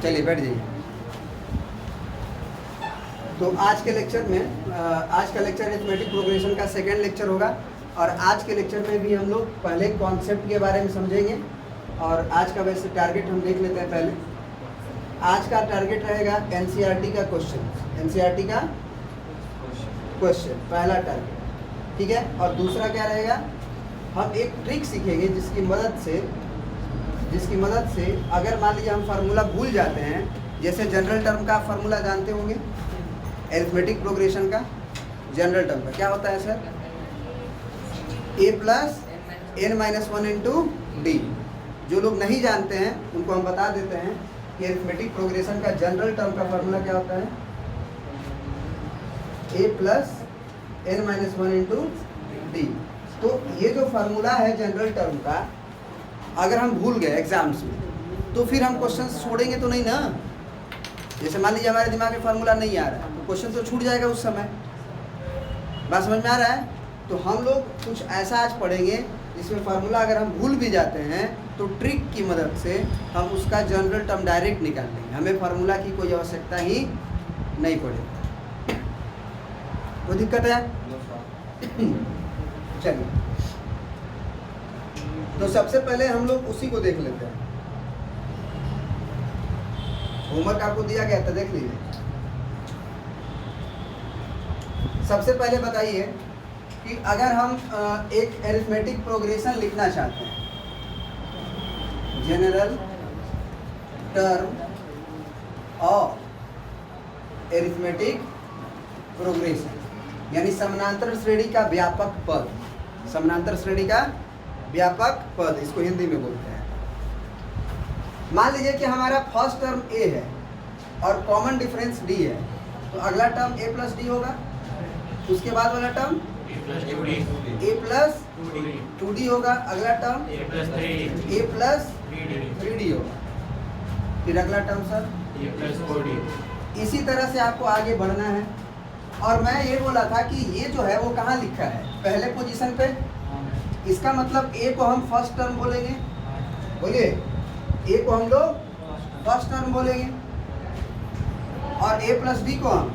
चलिए बैठ जाइए। तो आज के लेक्चर में आज का लेक्चर अरिथमेटिक प्रोग्रेशन का सेकेंड लेक्चर होगा और आज के लेक्चर में भी हम लोग पहले कॉन्सेप्ट के बारे में समझेंगे और आज का वैसे टारगेट हम देख लेते हैं। पहले आज का टारगेट रहेगा एनसीईआरटी का क्वेश्चन, एनसीईआरटी का क्वेश्चन पहला टारगेट, ठीक है। और दूसरा क्या रहेगा, हम एक ट्रिक सीखेंगे जिसकी मदद से अगर मान लीजिए हम फार्मूला भूल जाते हैं, जैसे जनरल टर्म का फार्मूला जानते होंगे, अरिथमेटिक प्रोग्रेशन का जनरल टर्म का क्या होता है sir, a plus n minus one into D. जो लोग नहीं जानते हैं उनको हम बता देते हैं कि अरिथमेटिक प्रोग्रेशन का जनरल टर्म का फार्मूला क्या होता है, a plus n minus one into D. तो ये जो फार्मूला है जनरल टर्म का, अगर हम भूल गए एग्जाम्स में तो फिर हम क्वेश्चन छोड़ेंगे तो नहीं ना। जैसे मान लीजिए हमारे दिमाग में फार्मूला नहीं आ रहा है तो क्वेश्चन तो छूट जाएगा उस समय। बात समझ में आ रहा है? तो हम लोग कुछ ऐसा आज पढ़ेंगे जिसमें फार्मूला अगर हम भूल भी जाते हैं तो ट्रिक की मदद से हम उसका जनरल टर्म डायरेक्ट निकाल लेंगे, हमें फार्मूला की कोई आवश्यकता ही नहीं पड़ेगी। कोई दिक्कत है? चलिए, तो सबसे पहले हम लोग उसी को देख लेते हैं। होमवर्क आपको दिया गया था, देख लीजिए। सबसे पहले बताइए कि अगर हम एक अरिथमेटिक प्रोग्रेशन लिखना चाहते हैं, general term of arithmetic progression, यानी समानांतर श्रेणी का व्यापक पद, समानांतर श्रेणी का व्यापक पद, इसको हिंदी में बोलते हैं। मान लीजिए कि हमारा फर्स्ट टर्म a है और कॉमन डिफरेंस d है, तो अगला टर्म a प्लस डी होगा, उसके बाद वाला टर्म a प्लस 2d होगा, अगला टर्म a प्लस 3d होगा, फिर अगला term sir a plus 4d। इसी तरह से आपको आगे बढ़ना है। और मैं ये बोला था कि ये जो है वो कहाँ लिखा है, पहले पोजीशन पे। इसका मतलब a को हम फर्स्ट टर्म बोलेंगे, बोलिए a को हम लोग फर्स्ट टर्म बोलेंगे और a प्लस डी को हम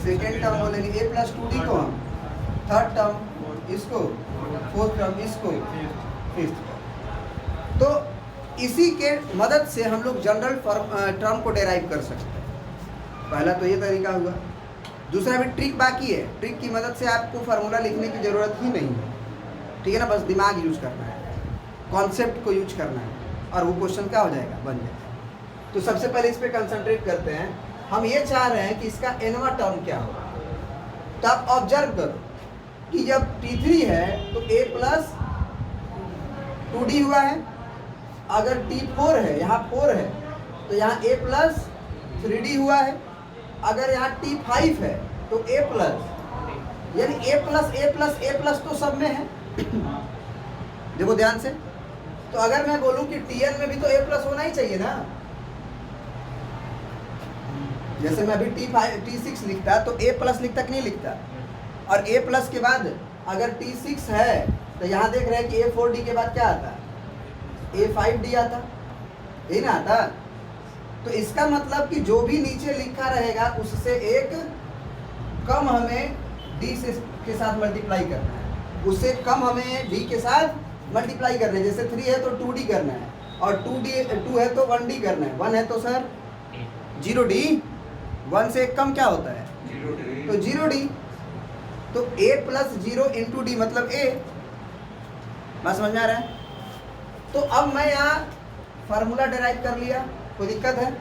सेकेंड टर्म बोलेंगे, a प्लस 2d को हम थर्ड टर्म, इसको फोर्थ टर्म, इसको फिफ्थ टर्म। तो इसी के मदद से हम लोग जनरल टर्म को डेराइव कर सकते हैं। पहला तो ये तरीका हुआ। दूसरा भी ट्रिक बाकी है, ट्रिक की मदद से आपको फार्मूला लिखने की ज़रूरत ही नहीं है, ठीक है ना। बस दिमाग यूज करना है, कॉन्सेप्ट को यूज करना है और वो क्वेश्चन क्या हो जाएगा, बन जाएगा। तो सबसे पहले इस पे कंसंट्रेट करते हैं। हम ये चाह रहे हैं कि इसका एनवा टर्म क्या होगा। तो आप ऑब्जर्व करो कि जब T3 है तो a प्लस 2d हुआ है, अगर T4 है, यहाँ 4 है तो यहाँ a प्लस 3d हुआ है, अगर यहाँ T5 है तो a प्लस, यानी a plus a plus a plus तो सब में है। देखो ध्यान से, तो अगर मैं बोलूं कि Tn में भी तो a प्लस होना ही चाहिए ना। जैसे मैं अभी T6 लिखता तो a प्लस लिखता कि नहीं लिखता, और a प्लस के बाद अगर T6 है तो यहाँ देख रहे हैं कि A4D के बाद क्या आता, A5D आता, यही ना आता। तो इसका मतलब कि जो भी नीचे लिखा रहेगा उससे एक कम हमें D के साथ मल्टीप्लाई करना है, उससे कम हमें D के साथ मल्टीप्लाई करना है। जैसे 3 है तो 2D करना है, और 2 है तो 1D करना है, 1 है तो सर 0D, 1 से एक कम क्या होता है, 0D, तो 0D। तो a प्लस 0 इंटू डी मतलब a। बात समझ में आ रहा है? तो अब मैं यहाँ फार्मूला डेराइव कर लिया, कोई दिक्कत है?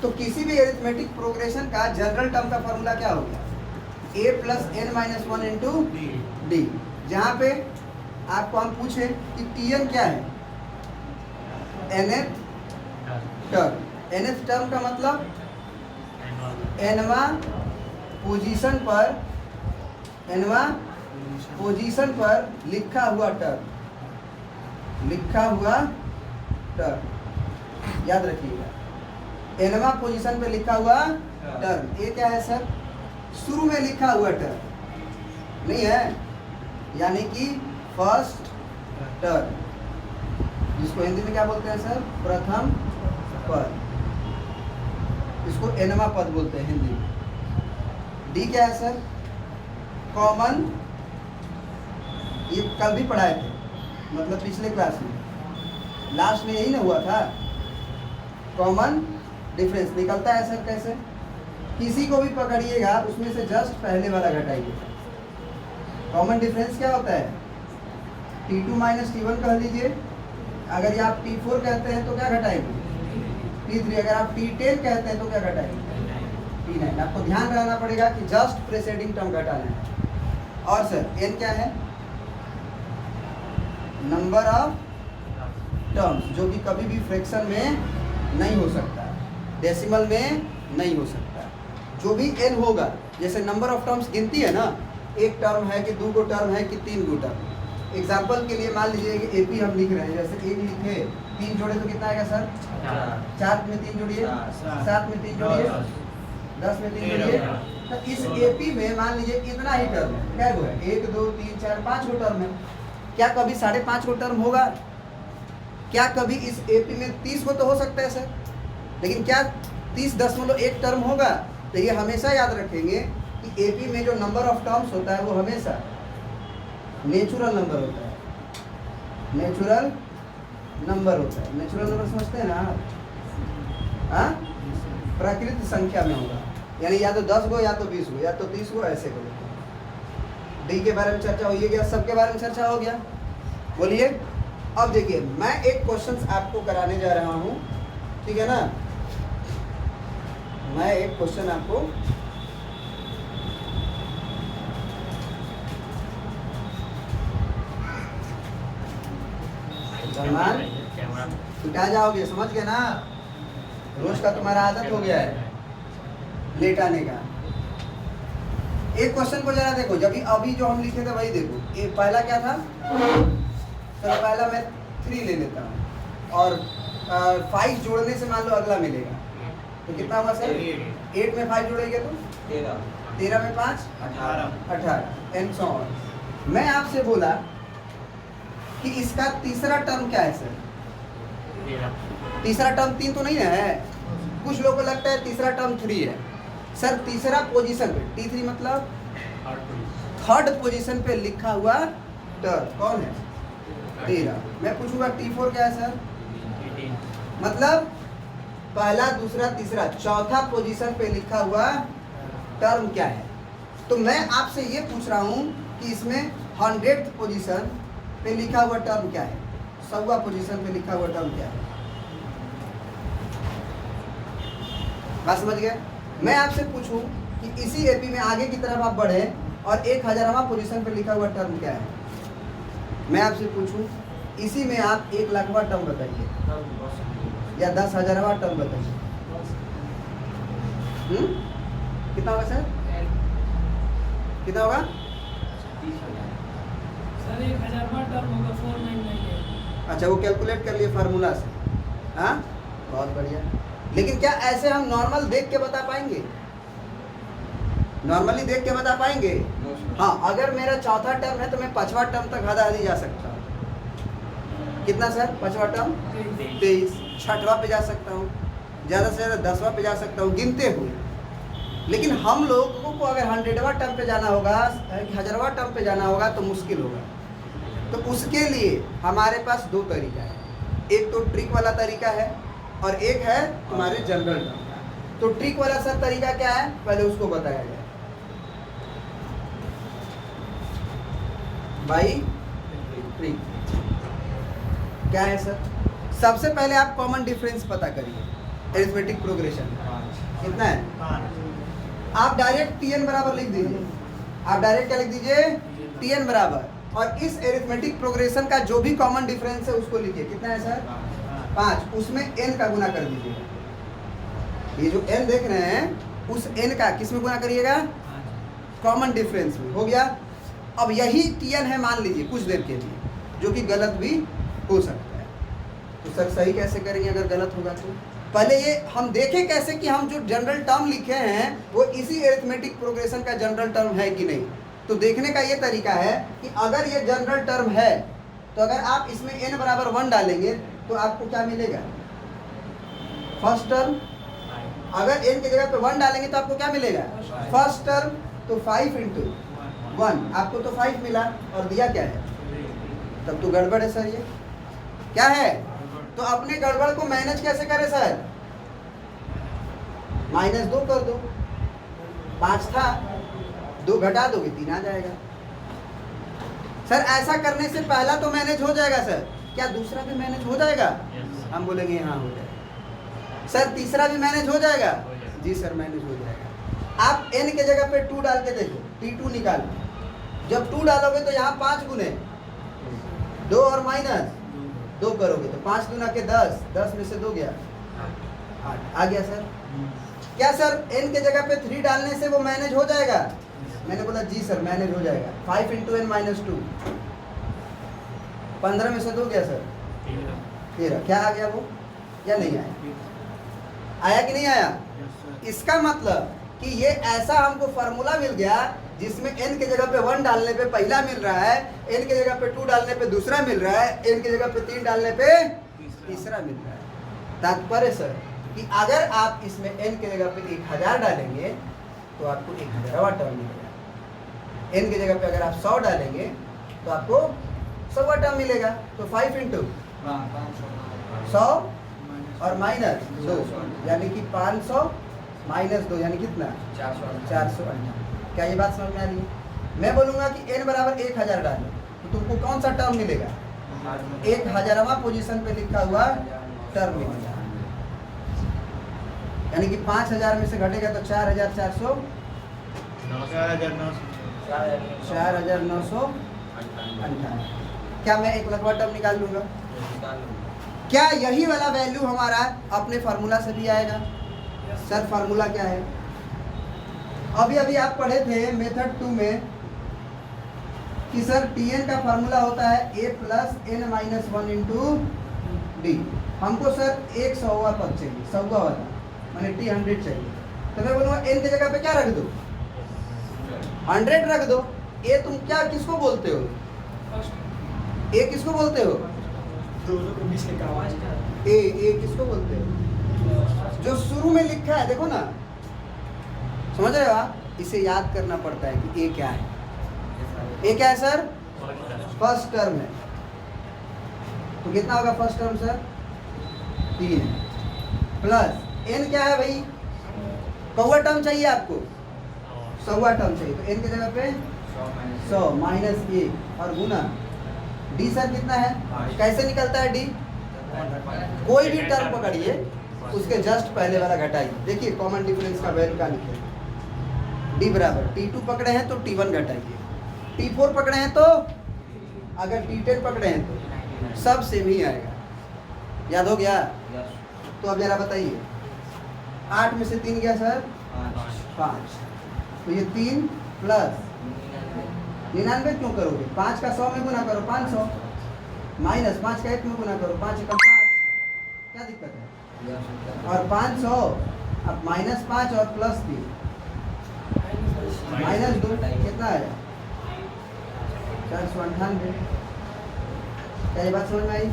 तो किसी भी अरिथमेटिक प्रोग्रेशन का जनरल टर्म का फार्मूला क्या हो गया, a plus n minus one into D. जहाँ पे आपको हम पूछे कि Tn क्या है, nth टर्म। nth टर्म का मतलब nवा पोजीशन पर लिखा हुआ टर्म, याद रखिएगा, nवा पोजीशन पे लिखा हुआ टर्म। ये क्या है सर, शुरू में लिखा हुआ टर्म नहीं है, यानी कि फर्स्ट टर्म, जिसको हिंदी में क्या बोलते हैं सर, प्रथम पद। इसको एनवा पद बोलते हैं हिंदी में। डी क्या है सर? कॉमन, ये कल भी पढ़ाए थे, मतलब पिछले क्लास में, लास्ट में यही ना हुआ था, कॉमन डिफरेंस निकलता है सर कैसे? किसी को भी पकड़िएगा उसमें से जस्ट पहले वाला घटाइए। कॉमन डिफरेंस क्या होता है? T2 माइनस T1 कह लीजिए। अगर ये आप T4 कहते हैं तो क्या घटाएंगे? T3। अगर आप T10 कहते हैं तो क्या घटाएंगे? T9। आपको ध्यान रहना पड़ेगा कि जस्ट प्रेसीडिंग टर्म घटाना है। और सर n क्या है? नंबर ऑफ टर्म्स, जो कि कभी भी फ्रैक्शन में नहीं हो सकता, डेसिमल में नहीं हो सकता। जो भी n होगा, जैसे नंबर ऑफ टर्म्स गिनती है ना, एक टर्म है कि दो गो टर्म है कि तीन गो टर्म। एग्जाम्पल के लिए मान लीजिए कि एपी हम लिख रहे हैं, जैसे एक लिखे, तीन जोड़े तो कितना आएगा सर? 4 में 3 जोड़िए, 7 में 3 जोड़िए, 10 में 3 जोड़िए। तो इस एपी में मान लीजिए इतना ही टर्म है, क्या हुआ? 1 2 3 4 5 गो टर्म है। क्या कभी 5.5 गो टर्म होगा? क्या कभी इस एपी में 30 गो तो हो सकता है सर, लेकिन क्या 30.1 टर्म होगा? तो ये हमेशा याद रखेंगे कि एपी में जो नंबर ऑफ टर्म्स होता है वो हमेशा नेचुरल नंबर होता है, नेचुरल नंबर होता है। नेचुरल नंबर समझते हैं ना आप? हाँ, प्राकृतिक संख्या में होगा, यानी या तो 10 गो, या तो 20 गो, या तो 30 गो, ऐसे गो। डी के बारे में चर्चा हो गया, सबके बारे में चर्चा हो गया। बोलिए। अब देखिए, मैं एक क्वेश्चन आपको कराने जा रहा हूँ, ठीक है ना? मैं एक क्वेश्चन आपको सलमान उठा जाओगे, समझ गए ना? रोज का तुम्हारा आदत हो गया है लेट आने का। एक क्वेश्चन को जरा देखो, जब अभी जो हम लिखे थे वही देखो। ये पहला क्या था? चलो पहला मैं 3 ले लेता हूँ, और 5 जोड़ने से मान लो अगला मिलेगा, तो कितना हुआ सर? 8 में 5 जोड़ेंगे तो 13 में 5 18 एंड सो ऑन। मैं आपसे बोला कि इसका तीसरा टर्म क्या है सर? तीसरा टर्म 3 तो नहीं है। कुछ लोगों को लगता है तीसरा टर्म 3 है। सर तीसरा पोजीशन पे, T3 मतलब थर्ड पोजीशन पे लिखा हुआ टर्म कौन है? 13। मैं पूछूंगा T4 क्या है सर? मतलब पहला, दूसरा, तीसरा, चौथा पोजीशन पे लिखा हुआ टर्म क्या है? तो मैं आपसे ये पूछ रहा हूँ कि इसमें 100th पोजीशन पे लिखा हुआ टर्म क्या है? 100वां पोजीशन पे लिखा हुआ टर्म क्या है? बात समझ गए? मैं आपसे पूछूं कि इसी एपी में आगे की तरफ आप बढ़े और 1000वां पोजीशन पे लिखा हुआ टर्म क्या है? मैं आपसे पूछूं इसी में आप 1,00,000वां टर्म बताइए, या 10,000वां टर्म बताइए। कितना होगा सर? कितना होगा सर? 1,000वां टर्म होगा 499। अच्छा, वो कैलकुलेट कर लिए फार्मूला से। हाँ, बहुत बढ़िया। लेकिन क्या ऐसे हम नॉर्मल देख के बता पाएंगे? नॉर्मली देख के बता पाएंगे? हाँ, अगर मेरा चौथा टर्म है तो मैं 5वां टर्म तक आधी जा सकता हूँ। कितना सर? 5वां टर्म 23। 6वां पे जा सकता हूँ, ज़्यादा से ज़्यादा 10वां पे जा सकता हूँ, गिनते हुए। लेकिन हम लोगों को अगर 100वां टर्म पे जाना होगा, 1000वां टर्म पे जाना होगा तो मुश्किल होगा। तो उसके लिए हमारे पास 2 तरीका है। एक तो ट्रिक वाला तरीका है और एक है तुम्हारे जनरल टर्म का। तो ट्रिक वाला सर तरीका क्या है, पहले उसको बताया जाए। बाई ट्रिक क्या है सर? सबसे पहले आप कॉमन डिफरेंस पता करिए, अरिथमेटिक प्रोग्रेशन कितना है। आप डायरेक्ट Tn बराबर लिख दीजिए। आप डायरेक्ट क्या लिख दीजिए? Tn बराबर, और इस अरिथमेटिक प्रोग्रेशन का जो भी कॉमन डिफरेंस है उसको लिखिए। कितना है सर? 5। उसमें n का गुना कर दीजिए। ये जो n देख रहे हैं उस n का किस में गुना करिएगा? कॉमन डिफरेंस में। हो गया। अब यही Tn है मान लीजिए कुछ देर के लिए, जो कि गलत भी हो सकता है। तो सर सही कैसे करेंगे अगर गलत होगा तो? पहले ये हम देखें कैसे कि हम जो जनरल टर्म लिखे हैं वो इसी अरिथमेटिक प्रोग्रेशन का जनरल टर्म है कि नहीं। तो देखने का ये तरीका है कि अगर ये जनरल टर्म है तो अगर आप इसमें n बराबर 1 डालेंगे तो आपको क्या मिलेगा? फर्स्ट टर्म अगर n की जगह पे 1 डालेंगे तो आपको क्या मिलेगा? First term. तो 5 इंटू 1, आपको तो 5 मिला और दिया क्या है? तब तो गड़बड़ है सर। ये क्या है? तो अपने गड़बड़ को मैनेज कैसे करें सर? -2 कर दो। 5 था, 2 घटा दोगे 3 आ जाएगा। सर ऐसा करने से पहला तो मैनेज हो जाएगा सर, क्या दूसरा भी मैनेज हो जाएगा? हम बोलेंगे हाँ हो जाएगा। सर तीसरा भी मैनेज हो जाएगा? जी सर मैनेज हो जाएगा। आप n के जगह पे 2 डाल के देखो, T2 निकालो। जब 2 डालोगे तो यहाँ 5 गुने 2 और -2 करोगे तो 5 दूना के 10, 10 में से 2 गया 8 आ गया सर। क्या सर n के जगह पे 3 डालने से वो मैनेज हो जाएगा? मैंने बोला जी सर मैनेज हो जाएगा। 5 इंटू n -2, 15 में से 2 गया सर 13। क्या आ गया वो या नहीं आया? आया कि नहीं आया? इसका मतलब कि ये ऐसा हमको फार्मूला मिल गया जिसमें n की जगह पे 1 डालने पे पहला मिल रहा है, n की जगह पे 2 डालने पे दूसरा मिल रहा है, n की जगह पे 3 डालने पे तीसरा मिल रहा है। तात्पर्य सर कि अगर आप इसमें n की जगह पे 1000 डालेंगे तो आपको 1000वां टर्म मिलेगा। n की जगह पे अगर आप 100 डालेंगे तो आपको 100वां टर्म मिलेगा। तो 5 इंटू 100 और -2 यानी कि 500 -2 यानी कितना? 458। क्या ये बात समझ में आ रही है? मैं बोलूँगा कि n बराबर 1000 डालो तो तुमको कौन सा टर्म मिलेगा? 1000वां पोजीशन पे लिखा हुआ टर्म मिलेगा। यानी कि 5000 में से घटेगा तो 4400 4998। क्या मैं 1 लाखवां टर्म निकाल लूंगा? क्या यही वाला वैल्यू हमारा अपने फार्मूला से भी आएगा? सर फार्मूला क्या है? अभी अभी आप पढ़े थे मेथड 2 में कि सर Tn का फार्मूला होता है a + n-1 इंटू डी। हमको सर 100वां पद चाहिए, 100वां वाला माने T100 चाहिए। तो मैं बोलूँगा n की जगह पे क्या रख दो? 100 रख दो। ए तुम क्या किसको बोलते हो? ए किसको बोलते हो? ए किसको बोलते हो? जो शुरू में लिखा है देखो ना, समझ रहे हो आप? इसे याद करना पड़ता है कि ए क्या है। ए क्या है सर? फर्स्ट टर्म है। तो कितना होगा first term sir? 3 plus n क्या है भाई? कौवा टर्म चाहिए आपको, 100वां टर्म चाहिए। तो एन की जगह पे 100 -1 और गुना डी सर कितना है? कैसे निकलता है डी? कोई भी टर्म पकड़िए उसके जस्ट पहले वाला घटाइए। देखिए कॉमन डिफरेंस का वैल्यू का लिखे डी बराबर T2 पकड़े हैं तो T1 घटाइए, T4 पकड़े हैं तो, अगर T10 पकड़े हैं तो सब सेम ही आएगा। याद हो गया? तो अब जरा बताइए 8 में से 3 गया सर 5। तो ये 3 प्लस 99 क्यों करोगे? 5 का 100 में गुना करो 500, माइनस 5 का 1 में गुना करो 5 का 5। क्या दिक्कत है? और 500 अब -5 और +3 -2 कितना आया? 498। क्या ये बात समझ में आई?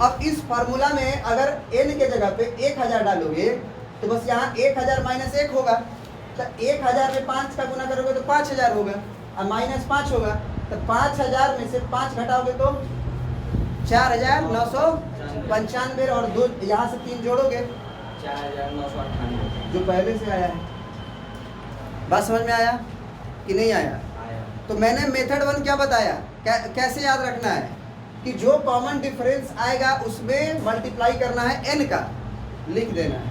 अब इस फार्मूला में अगर n के जगह पे 1000 डालोगे तो बस यहाँ 1000 -1 होगा। तो 1000 में 5 का गुना करोगे तो 5000 होगा और -5 होगा। तो 5000 में से 5 घटाओगे तो 4995 और 2 यहाँ से 3 जोड़ोगे 4998 जो पहले से आया है। बात समझ में आया कि नहीं आया? तो मैंने मेथड 1 क्या बताया, कैसे याद रखना है कि जो कॉमन डिफरेंस आएगा उसमें मल्टीप्लाई करना है n का, लिख देना है।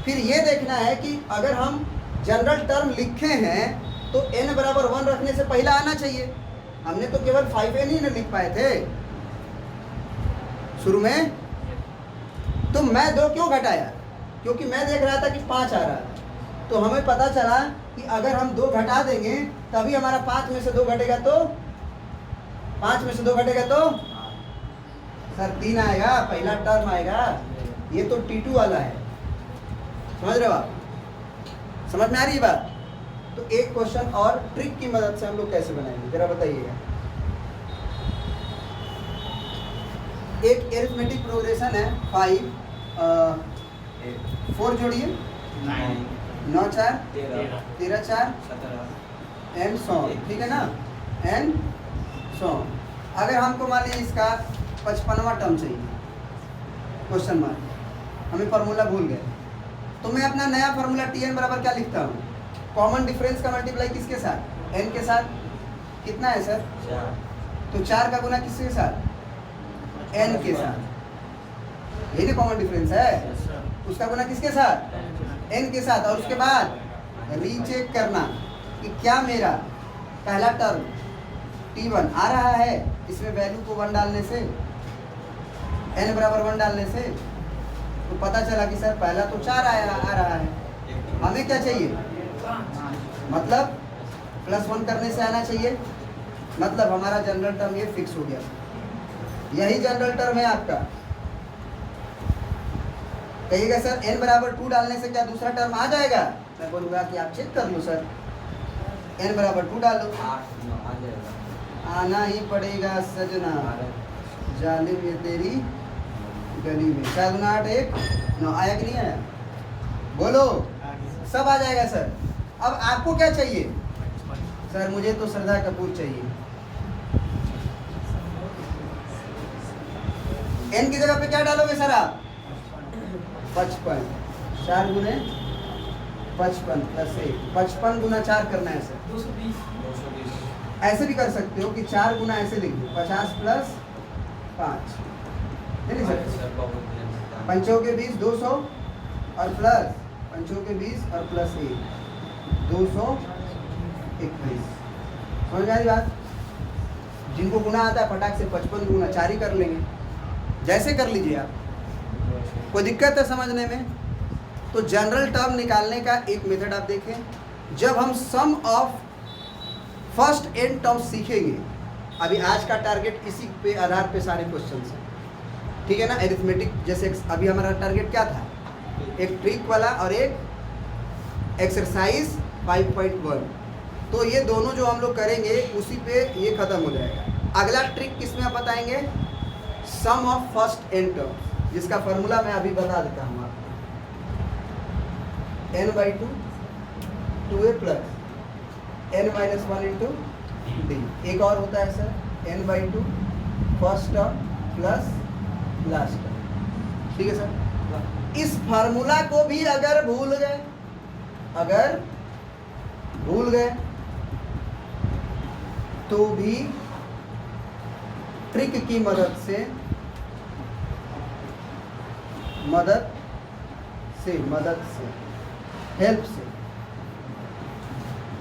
फिर ये देखना है कि अगर हम जनरल टर्म लिखे हैं तो n बराबर 1 रखने से पहला आना चाहिए। हमने तो केवल 5n ही न लिख पाए थे शुरू में। तो मैं 2 क्यों घटाया? क्योंकि मैं देख रहा था कि 5 आ रहा था। तो हमें पता चला कि अगर हम 2 घटा देंगे तभी हमारा 5 में से 2 घटेगा तो 5 में से 2 घटेगा तो सर 3 आएगा, पहला टर्म आएगा। ये तो T2 वाला है, समझ रहे हो आप? समझ में आ रही है बात? तो एक क्वेश्चन और ट्रिक की मदद से हम लोग कैसे बनाएंगे जरा बताइएगा। एक एरिथमेटिक प्रोग्रेशन है 5 4 जोड़िए 9 4 13 13 4 17 एंड सो, ठीक है ना, एंड सो। अगर हमको मान लीजिए इसका 55वां टर्म चाहिए, क्वेश्चन मार्क, हमें फार्मूला भूल गए, तो मैं अपना नया फार्मूला Tn बराबर क्या लिखता हूँ, कॉमन डिफरेंस का मल्टीप्लाई किसके साथ, n के साथ, कितना है सर, 4 तो 4 का गुना किसके साथ, n के साथ, यही ना कॉमन डिफरेंस है, उसका गुना किसके साथ, n के साथ, और उसके बाद रीचेक करना कि क्या मेरा पहला टर्म T1 आ रहा है, इसमें वैल्यू को 1 डालने से, n बराबर 1 डालने से, तो पता चला कि सर पहला तो 4 आ रहा है, हमें क्या चाहिए, मतलब +1 करने से आना चाहिए, मतलब हमारा जनरल टर्म ये फिक्स हो गया, यही जनरल टर्म है आपका। कहिएगा सर n बराबर 2 डालने से क्या दूसरा टर्म आ जाएगा, मैं बोलूँगा कि आप चेक कर लो सर, n बराबर 2 डालो, 8 9 आ जाएगा, आना ही पड़ेगा सजना, 12 जालिम ये तेरी गली में, 4 गुना 8 1 9, आया कि नहीं आया, बोलो, सब आ जाएगा सर। अब आपको क्या चाहिए, सर मुझे तो श्रद्धा कपूर चाहिए, n की जगह पे क्या डालोगे सर आप, 55, 4 गुने 55 + 1, 55 गुना 4 करना है सर, 220 220 ऐसे भी कर सकते हो कि 4 गुना ऐसे लिख दो, 50 + 5, नहीं सर, पंचों के 20 200 और प्लस पंचों के 20 और +1 221, समझ में आई बात। जिनको गुना आता है फटाक से 55 गुना 4 ही कर लेंगे, जैसे कर लीजिए आप, कोई दिक्कत है समझने में। तो जनरल टर्म निकालने का एक मेथड आप देखें, जब हम सम ऑफ फर्स्ट एन टर्म सीखेंगे, अभी आज का टारगेट इसी पे आधार पे सारे क्वेश्चन हैं, ठीक है ना, एरिथमेटिक, जैसे अभी हमारा टारगेट क्या था, एक ट्रिक वाला और एक एक्सरसाइज 5.1, तो ये दोनों जो हम लोग करेंगे उसी पे ये खत्म हो जाएगा। अगला ट्रिक किसमें आप बताएंगे, सम ऑफ फर्स्ट एन टर्म, जिसका फॉर्मूला मैं अभी बता देता हूँ आपको, n/2 2a + n-1 × d, एक और होता है sir n/2 first term plus last term, ठीक है सर। इस फार्मूला को भी अगर भूल गए तो भी ट्रिक की मदद से हेल्प से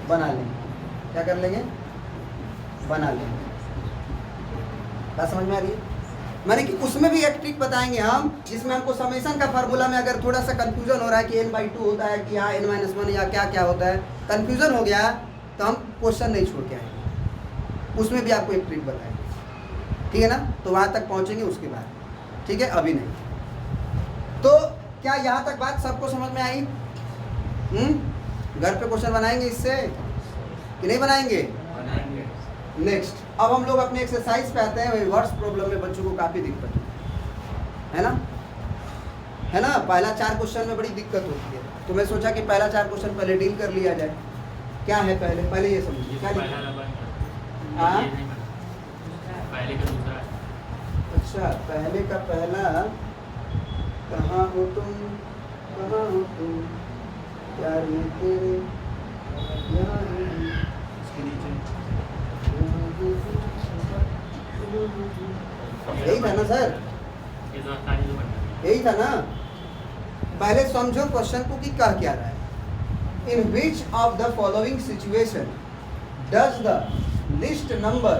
बना लेंगे, क्या कर लेंगे, बना लेंगे, बात समझ में आ रही है। माने कि उसमें भी एक ट्रिक बताएंगे हम, जिसमें हमको समेशन का फार्मूला में अगर थोड़ा सा कंफ्यूजन हो रहा है कि n/2 होता है कि यहाँ n-1 या क्या क्या होता है, कंफ्यूजन हो गया तो हम क्वेश्चन नहीं छोड़ के आएंगे, उसमें भी आपको एक ट्रिक बताएंगे, ठीक है ना। तो वहाँ तक पहुँचेंगे उसके बाद, ठीक है, अभी नहीं। तो क्या यहाँ तक बात सबको समझ में आई? घर पे क्वेश्चन बनाएंगे इससे कि नहीं बनाएंगे? नेक्स्ट, अब हम लोग अपने एक्सरसाइज पे आते हैं। वर्ड्स प्रॉब्लम में बच्चों को काफ़ी दिक्कत है ना, पहला 4 क्वेश्चन में बड़ी दिक्कत होती है, तो मैं सोचा कि पहला 4 क्वेश्चन पहले डील कर लिया जाए। क्या है पहले ये समझिए, क्या लिखा है? हाँ, पहले का दूसरा। अच्छा, पहले का पहला, कहाँ हो तुम, कहाँ हो तुम, प्यार में तेरे यहाँ हूँ, इसके नीचे यही था ना सर, ये तो आसानी से बनता है। यही था ना। पहले समझो क्वेश्चन को कि कह क्या रहा है। In which of the following situation does the list number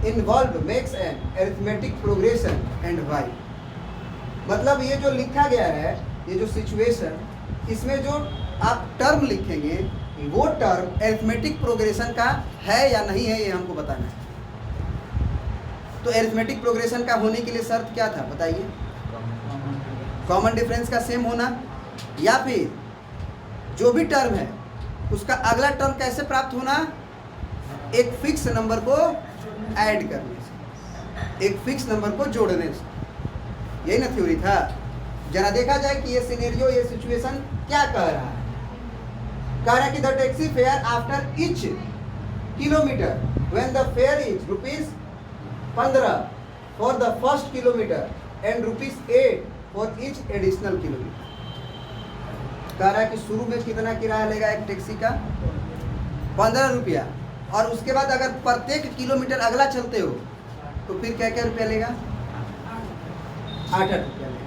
involve makes an arithmetic progression and why. मतलब ये जो लिखा गया है, ये जो सिचुएशन, इसमें जो आप टर्म लिखेंगे वो टर्म अरिथमेटिक प्रोग्रेशन का है या नहीं है, ये हमको बताना है। तो अरिथमेटिक प्रोग्रेशन का होने के लिए शर्त क्या था बताइए? कॉमन डिफरेंस का सेम होना, या फिर जो भी टर्म है उसका अगला टर्म कैसे प्राप्त होना, एक फिक्स नंबर को ऐड करने से, एक फिक्स नंबर को जोड़ने से। यही ना थ्योरी था। जरा देखा जाए कि ये सिनेरियो, ये सिचुएशन क्या कह रहा है। कह रहा है कि the taxi fare after each kilometre when the fair is ₹15 for the first kilometre and ₹8 for each additional kilometre. कह रहा है कि शुरू में कितना किराया लेगा एक टैक्सी का? 15 रुपया, और उसके बाद अगर प्रत्येक किलोमीटर अगला चलते हो तो फिर क्या क्या रुपया लेगा? 8 रुपया लेगा।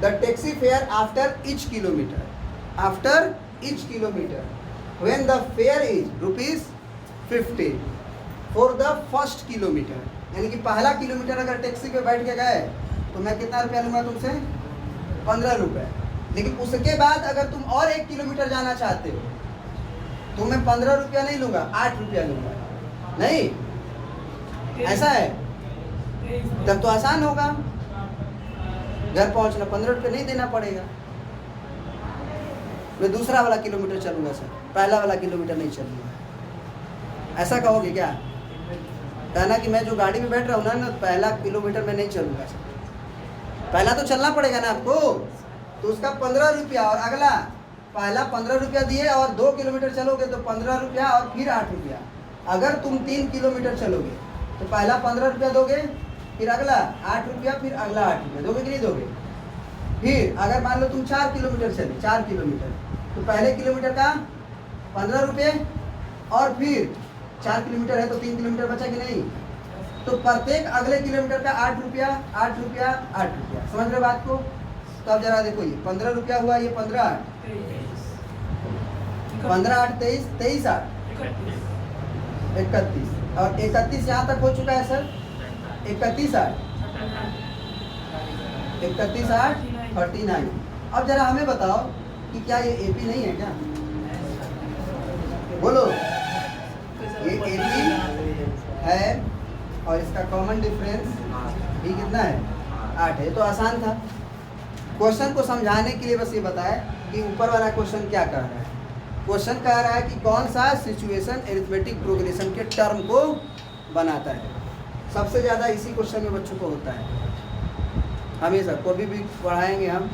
The taxi fare after each kilometre, after each kilometre when the fair is ₹50 for the first kilometre, यानी कि पहला किलोमीटर अगर टैक्सी पे बैठ के गए तो मैं कितना रुपया लूँगा तुमसे? 15 रुपये। लेकिन उसके बाद अगर तुम और 1 किलोमीटर जाना चाहते हो तो मैं 15 रुपया नहीं लूँगा, 8 रुपया लूँगा। नहीं, ऐसा है? तब तो आसान होगा, घर पहुँचना 15 रुपये नहीं देना पड़ेगा। मैं दूसरा वाला किलोमीटर चलूँगा सर, पहला वाला किलोमीटर नहीं चलूँगा। ऐसा कहोगे क्या? कहना कि मैं जो गाड़ी में बैठ रहा हूँ ना, पहला किलोमीटर में नहीं चलूँगा सर, पहला तो चलना पड़ेगा ना आपको। तो उसका 15 रुपया, और अगला पहला 15 रुपया दिए और 2 किलोमीटर चलोगे तो 15 रुपया और फिर 8 रुपया। अगर तुम 3 किलोमीटर चलोगे तो पहला 15 रुपया दोगे, फिर अगला 8 रुपया, फिर अगला 8 रुपया दोगे कि नहीं दोगे? फिर अगर मान लो तुम 4 किलोमीटर चले, 4 किलोमीटर, तो पहले किलोमीटर का 15 रुपये, और फिर 4 किलोमीटर है तो 3 किलोमीटर बचा कि नहीं? तो प्रत्येक अगले किलोमीटर का 8 रुपया, 8 रुपया, 8 रुपया। समझ रहे बात को? तो अब जरा देखो, ये 15 रुपया हुआ, ये 15 8, 15 8 23, 23 8 31, और 31 यहाँ तक हो चुका है सर। 31 8 31 8 39। अब जरा हमें बताओ कि क्या ये एपी नहीं है क्या? बोलो, ये एपी है और इसका कॉमन डिफरेंस भी कितना है? 8 है। तो आसान था। क्वेश्चन को समझाने के लिए बस ये बताया कि ऊपर वाला क्वेश्चन क्या कह रहा है। क्वेश्चन कह रहा है कि कौन सा सिचुएशन एरिथमेटिक प्रोग्रेशन के टर्म को बनाता है। सबसे ज़्यादा इसी क्वेश्चन में बच्चों को होता है हमेशा। कभी भी पढ़ाएंगे हम,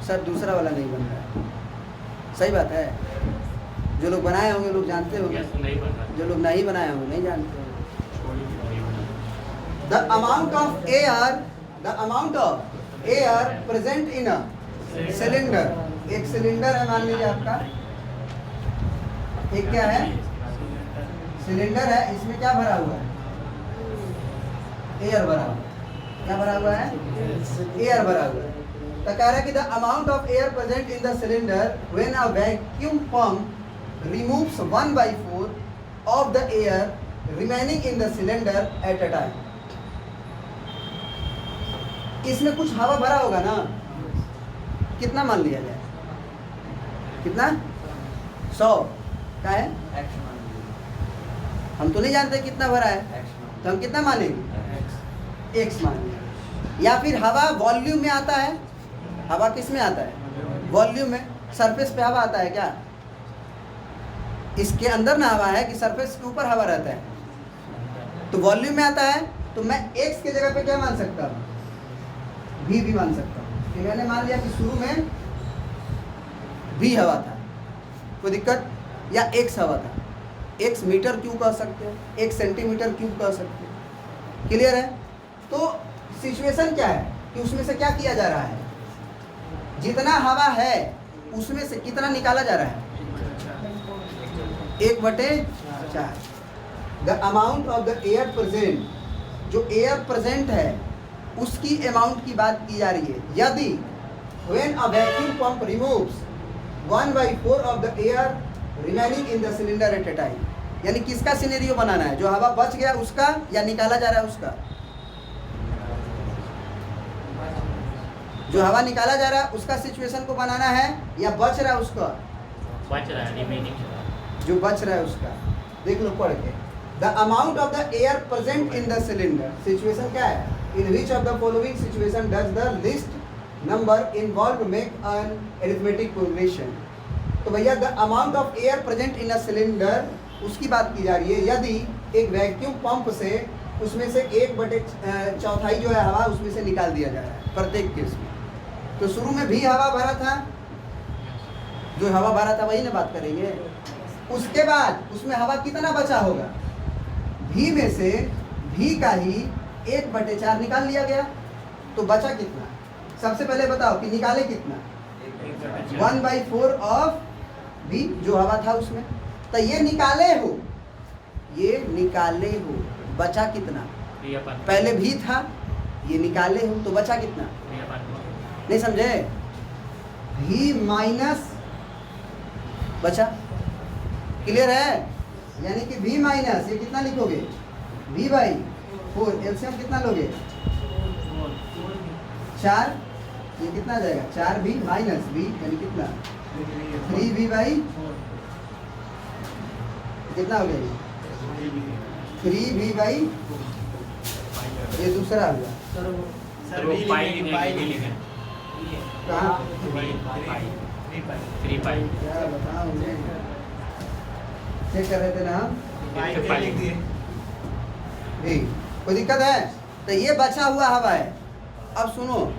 सर दूसरा वाला नहीं बन रहा है। सही बात है। जो लोग बनाए होंगे लोग जानते होंगे, जो लोग नहीं बनाए होंगे नहीं जानते होंगे। The amount of air present in a cylinder. एक सिलेंडर है मान लीजिए आपका, एक क्या है? सिलेंडर है, इसमें क्या भरा हुआ है? एयर भरा हुआ है। क्या भरा हुआ है? एयर भरा हुआ है। तो कह रहा है कि the amount of air present in the cylinder when a vacuum pump removes 1/4 of the air remaining in the cylinder at a time. इसमें कुछ हवा भरा होगा ना, कितना मान लिया जाए? कितना? 100 क्या है? हम तो नहीं जानते कितना भरा है, तो हम कितना मानेंगे? x मानेंगे। या फिर हवा वॉल्यूम में आता है। हवा किस में आता है? वॉल्यूम में। सरफेस पे हवा आता है क्या? इसके अंदर ना हवा है कि सरफेस के ऊपर हवा रहता है? तो वॉल्यूम में आता है। तो मैं x के जगह पे क्या मान सकता हूँ? v भी मान सकता हूँ। कि मैंने मान लिया कि शुरू में v हवा था, कोई दिक्कत? या x हवा था, x मीटर क्यूब कह सकते हो, 1 सेंटीमीटर क्यूब कह सकते हो। क्लियर है? तो सिचुएशन क्या है कि उसमें से क्या किया जा रहा है? जितना हवा है उसमें से कितना निकाला जा रहा है? 1/4। The amount of the air present, जो एयर प्रेजेंट है उसकी अमाउंट की बात की जा रही है। यदि when a vacuum pump removes 1/4 of the air remaining in the cylinder at a time, यानी किसका सिनेरियो बनाना है? जो हवा बच गया उसका या निकाला जा रहा है उसका? जो हवा निकाला जा रहा है उसका सिचुएशन को बनाना है या बच रहा है उसका? बच रहा है, रिमेनिंग जो बच रहा है उसका। देख लो पढ़ के। The amount of the air present in the cylinder. Situation क्या है? In which of the following situation does the list number involve make an arithmetic progression. तो भैया the amount of air present in a cylinder उसकी बात की जा रही है। यदि एक वैक्यूम पंप से उसमें से 1/4 जो है हवा उसमें से निकाल दिया जा रहा है प्रत्येक केस में, तो शुरू में भी हवा भरा था, जो हवा भरा था वही ना बात करेंगे। उसके बाद उसमें हवा कितना बचा होगा, भी में से भी का ही 1/4 निकाल लिया गया, तो बचा कितना? सबसे पहले बताओ कि निकाले कितना? 1/4 ऑफ भी जो हवा था उसमें। तो ये निकाले हो, ये निकाले हो, बचा कितना? पहले भी था, ये निकाले हो, तो बचा कितना? नहीं समझे? भी माइनस बचा। क्लियर है? यानी कि भी माइनस ये कितना लिखोगे? V/4। एलसीएम कितना लोगे? 4। ये कितना आ जाएगा? 4V माइनस V यानी कितना? 3V/4। कितना हो गया? 3V/4। ये दूसरा हुआ। सर भी लिखेंगे। कहाँ? 3 क्या बताओ चेक कर रहे थे ना हम। लिख दिए। भी कोई दिक्कत है? तो ये बचा हुआ हवा है। अब सुनो,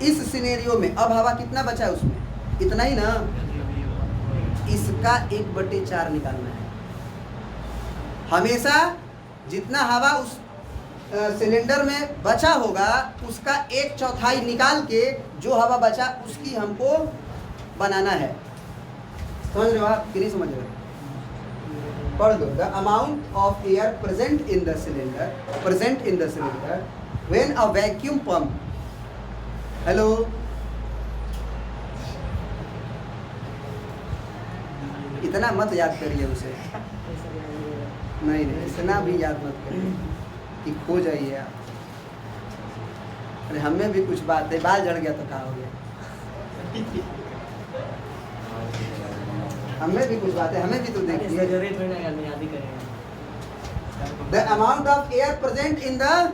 इस सिनेरियो में अब हवा कितना बचा है उसमें? इतना ही ना। इसका 1/4 निकालना है। हमेशा जितना हवा उस सिलेंडर में बचा होगा उसका 1/4 निकाल के जो हवा बचा उसकी हमको बनाना है। समझ रहे हो आप कि नहीं समझ रहे हो? पढ़ दो। The amount of air present in the cylinder when a vacuum pump, hello, इतना मत याद करिए उसे, नहीं इतना भी याद मत करिए कि खो जाइए आप। अरे हमें भी कुछ बात है, बाल झड़ गया तो क्या हो गया? हमें भी कुछ बात है, हमें भी तो देखिए। The amount of air present in the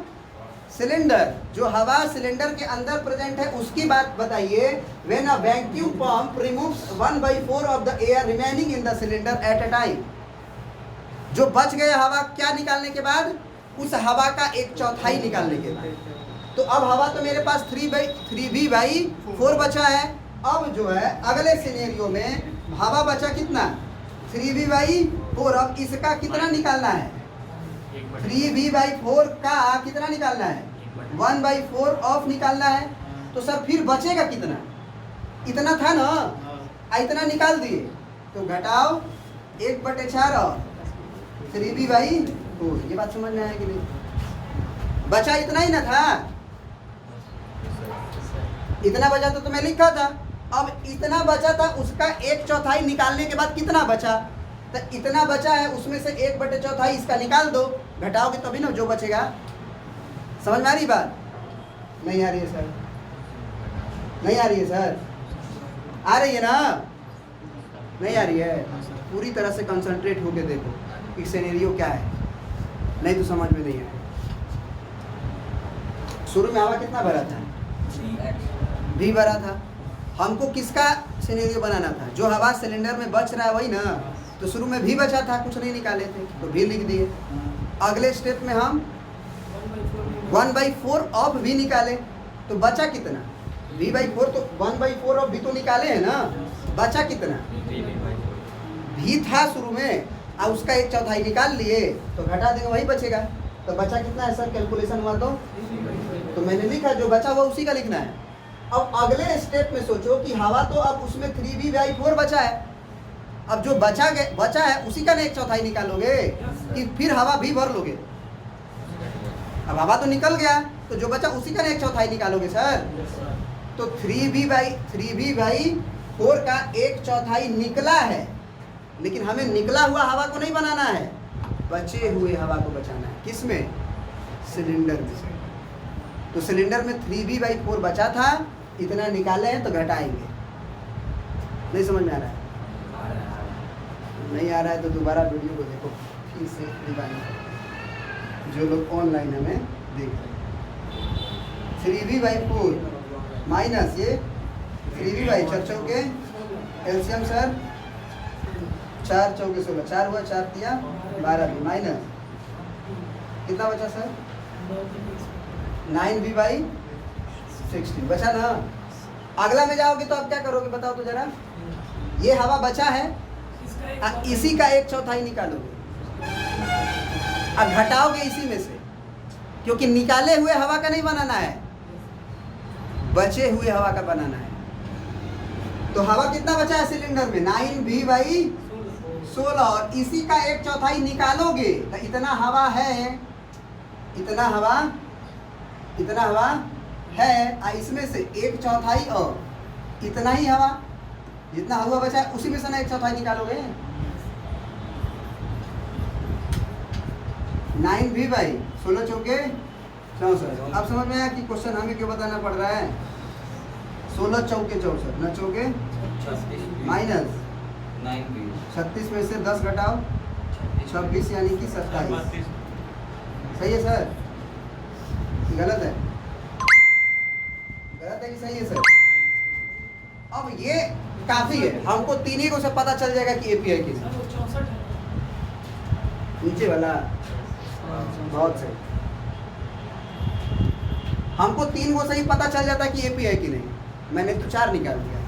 cylinder, जो हवा सिलेंडर के अंदर प्रेजेंट है उसकी बात बताइए। When a vacuum pump removes 1/4 of the air remaining in the cylinder at a time, जो बच गया हवा क्या निकालने के बाद? उस हवा का 1/4 निकालने के बाद। तो अब हवा तो मेरे पास 3V/4 बचा है। अब जो है अगले सिनेरियो में हवा बचा कितना? 3V/4। अब इसका कितना निकालना है? 3V/4 का कितना निकालना है? 1/4 ऑफ निकालना है। तो सर फिर बचेगा कितना? इतना था ना, इतना निकाल दिए, तो घटाओ 1/4 और 3V/4। ये बात समझ में आया कि नहीं? बचा इतना ही ना था, इतना बचा तो मैं लिखा था। अब इतना बचा था, उसका 1/4 निकालने के बाद कितना बचा? तो इतना बचा है, उसमें से 1/4 इसका निकाल दो, घटाओगे तभी ना जो बचेगा। समझ में आ रही बात? नहीं आ रही है सर? नहीं आ रही है सर? आ रही है ना? नहीं आ रही है? पूरी तरह से कंसंट्रेट होके देखो कि सिनेरियो क्या है, नहीं तो समझ में नहीं आए। शुरू में हवा कितना भरा था? भी भरा था। हमको किसका सिनेरियो बनाना था? जो हवा सिलेंडर में बच रहा है वही ना। तो शुरू में भी बचा था, कुछ नहीं निकाले थे तो भी लिख दिए। अगले स्टेप में हम 1/4 ऑफ भी निकाले, तो बचा कितना? V/4। तो 1/4 ऑफ भी तो निकाले है ना, बचा कितना? भी था शुरू में, और उसका 1/4 निकाल लिए, तो घटा देंगे वही बचेगा। तो बचा कितना है सर? कैलकुलेशन हुआ तो मैंने लिखा, जो बचा हुआ उसी का लिखना है। अब अगले स्टेप में सोचो कि हवा तो अब उसमें 3V/4 बचा है, अब जो बचा है उसी का ना 1/4 निकालोगे कि फिर हवा भी भर लोगे? अब हवा तो निकल गया, तो जो बचा उसी का ना 1/4 निकालोगे सर। तो 3V/4 का 1/4 निकला है, लेकिन हमें निकला हुआ हवा को नहीं बनाना है, बचे हुए हवा को बचाना है। किसमें? सिलेंडर में। तो सिलेंडर में 3V/4 बचा था, इतना निकाले हैं तो घटाएंगे। नहीं समझ में आ रहा है? नहीं आ रहा है तो दोबारा वीडियो को देखो फिर से रिवाइंड, जो लोग ऑनलाइन हमें देख रहे हैं। 3V/4 माइनस ये 3V/4 चौके एलसीएम सर 4 चौके 16, 4 हुआ, 4 दिया 12 माइनस कितना बचा सर? 9V/16 बचा ना। अगला में जाओगे तो अब क्या करोगे बताओ तो जरा। ये हवा बचा है, इसका एक इसी का 1/4 निकालोगे। अब घटाओगे इसी में से, क्योंकि निकाले हुए हवा का नहीं बनाना है, बचे हुए हवा का बनाना है। तो हवा कितना बचा है सिलेंडर में? 9V/16, और इसी का 1/4 निकालोगे तो इतना हवा है, इतना हवा है, और इसमें से 1/4 और इतना ही हवा, जितना हवा बचा है उसी में से ना 1/4 निकालोगे। 9V/16 चौके 64। अब समझ में आया कि क्वेश्चन हमें क्यों बताना पड़ रहा है। 16 चौके 64, न चौके माइनस 36 में से 10 घटाओ 26 यानी कि 27। सही है सर? गलत है? गलत है कि सही है सर? अब ये काफी है, हमको तीन ही को से पता चल जाएगा कि एपी है कि नहीं। सर वो 64 है। नीचे वाला बहुत सही। हमको 3 को सही पता चल जाता है कि एपी है कि नहीं। मैंने तो 4 निकाल दिया।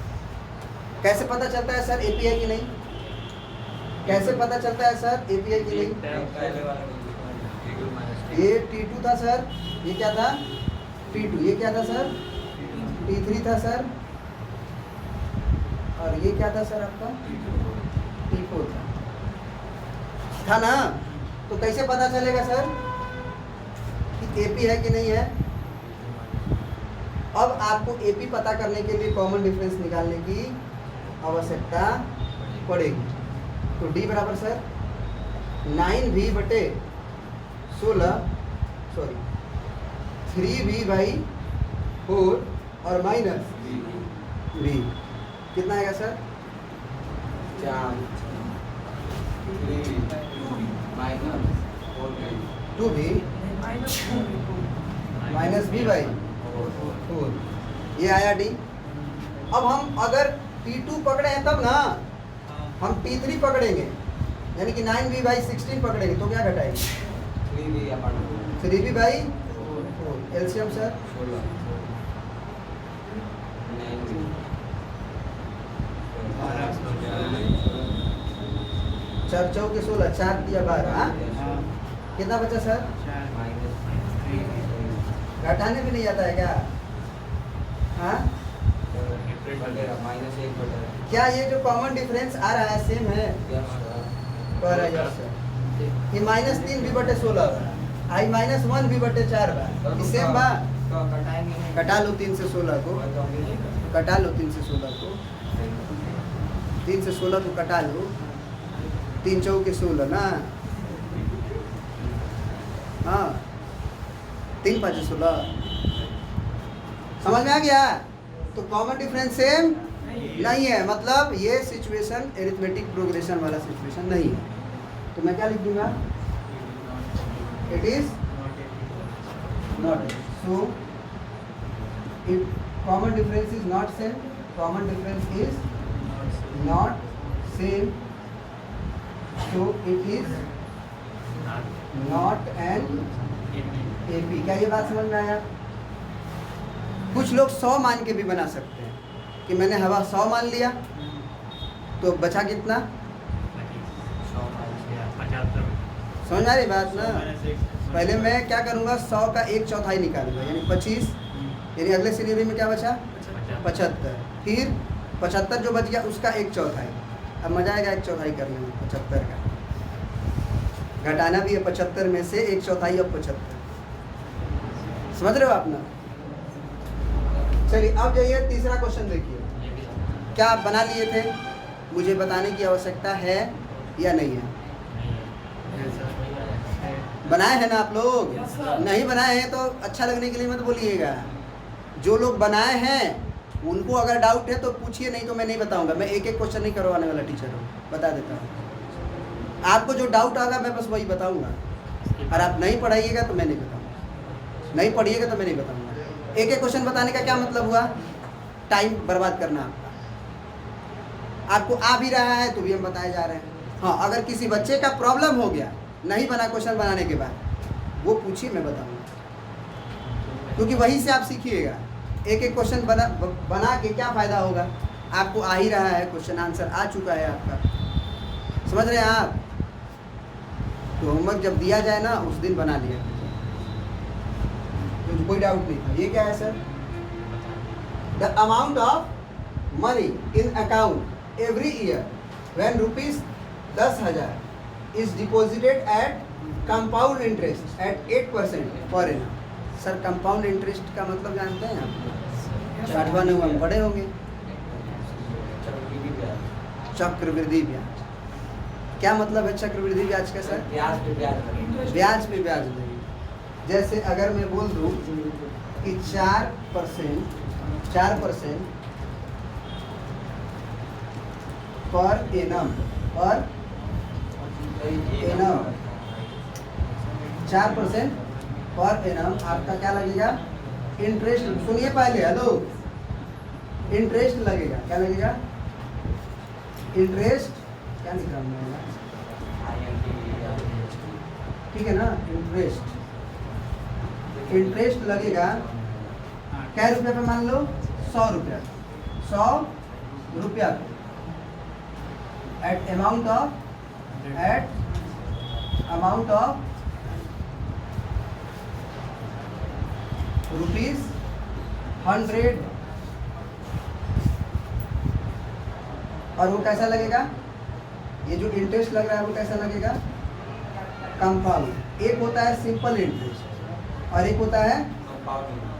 कैसे पता चलता है सर एपी है कि नहीं? कैसे पता चलता है सर एपी है कि नहीं? ये T2 था सर, ये क्या था? T2, ये क्या था सर? T3 था सर, और ये क्या था सर आपका? T4 था ना? तो कैसे पता चलेगा सर कि एपी है कि नहीं है? अब आपको एपी पता करने के लिए कॉमन डिफरेंस निकालने की आवश्यकता पड़ेगी। तो डी बराबर सर 9V/16 सॉरी 3V/4 और माइनस V कितना आएगा सर? 2V माइनस V/4, ये आया डी। अब हम अगर T2 पकड़े हैं तब ना, हम T3 पकड़ेंगे यानी कि 9V/16 पकड़ेंगे तो क्या घटाएंगे? 3V/4। एलसीएम सर 4 चौके 16, 4 दिया 12। हाँ? कितना बचा सर? घटाने भी नहीं आता है क्या? हाँ? क्या ये जो कॉमन डिफरेंस आ रहा है सेम है? पर ये -3V/16 आई -1V/4 बा, ये सेम बा। कटा लो 3 से 16 को, कटा लो 3 से 16 को, 3 से 16 को कटा लो, 3 चौके 16 ना। हाँ 3 5 16, समझ में आ गया? तो कॉमन डिफरेंस सेम नहीं है, मतलब ये सिचुएशन एरिथमेटिक प्रोग्रेशन वाला सिचुएशन नहीं है। तो मैं क्या लिख दूंगा? It is not, so if common difference is not same, common difference is not same, so it is not an AP. क्या ये बात समझ में आया? कुछ लोग 100 मान के भी बना सकते हैं कि मैंने हवा 100 मान लिया तो बचा कितना? 75। समझ आ रही बात ना? पहले मैं क्या करूँगा, 100 का 1/4 निकालूंगा यानी 25, यानी अगले सिनेरियो में क्या बचा? 75। फिर 75 जो बच गया उसका 1/4। अब मजा आएगा 1/4 करने में 75 का। घटाना भी है 75 में से 1/4 और 75। समझ रहे हो आप ना? चलिए अब जाइए तीसरा क्वेश्चन देखिए। क्या आप बना लिए थे? मुझे बताने की आवश्यकता है या नहीं है? बनाए हैं ना आप लोग? Yes, sir. नहीं बनाए हैं तो अच्छा लगने के लिए मत बोलिएगा। जो लोग बनाए हैं उनको अगर डाउट है तो पूछिए, नहीं तो मैं नहीं बताऊंगा। मैं एक एक क्वेश्चन नहीं करवाने वाला टीचर हूँ, बता देता हूँ। आपको जो डाउट आएगा मैं बस वही बताऊंगा, और आप नहीं पढ़ाइएगा तो मैं नहीं बताऊंगा, नहीं पढ़िएगा तो मैं नहीं बताऊंगा। एक एक क्वेश्चन बताने का क्या मतलब हुआ? टाइम बर्बाद करना आपका। आपको आ भी रहा है तो भी हम बताए जा रहे हैं। हाँ, अगर किसी बच्चे का प्रॉब्लम हो गया नहीं बना क्वेश्चन बनाने के बाद, वो पूछिए, मैं बताऊंगा, क्योंकि वहीं से आप सीखिएगा। एक एक क्वेश्चन बना के क्या फ़ायदा होगा? आपको आ ही रहा है, क्वेश्चन आंसर आ चुका है आपका, समझ रहे हैं आप? तो होमवर्क जब दिया जाए ना उस दिन बना लिया, तो कोई डाउट नहीं था। ये क्या है sir? The amount of money in account every year when rupees 10,000 is deposited at compound interest at 8% per annum. Sir compound interest का मतलब जानते हैं आप? 8वां 9वां में पढ़े होंगे, चक्रवृद्धि ब्याज। क्या मतलब है चक्रवृद्धि ब्याज का सर? ब्याज पे ब्याज ब्याज पे ब्याज देंगे। जैसे अगर मैं बोल दूं कि 4% पर एनम 4% पर एनम आपका क्या लगेगा? इंटरेस्ट। सुनिए पहले, हेलो, इंटरेस्ट लगेगा। क्या लगेगा? इंटरेस्ट। क्या निकालना है? ठीक है ना? इंटरेस्ट लगेगा क्या रुपया पे? मान लो 100 रुपया, 100 रुपया एट अमाउंट ऑफ रुपीज 100। और वो कैसा लगेगा? ये जो इंटरेस्ट लग रहा है वो कैसा लगेगा? कंपाउंड। एक होता है सिंपल इंटरेस्ट और एक होता है,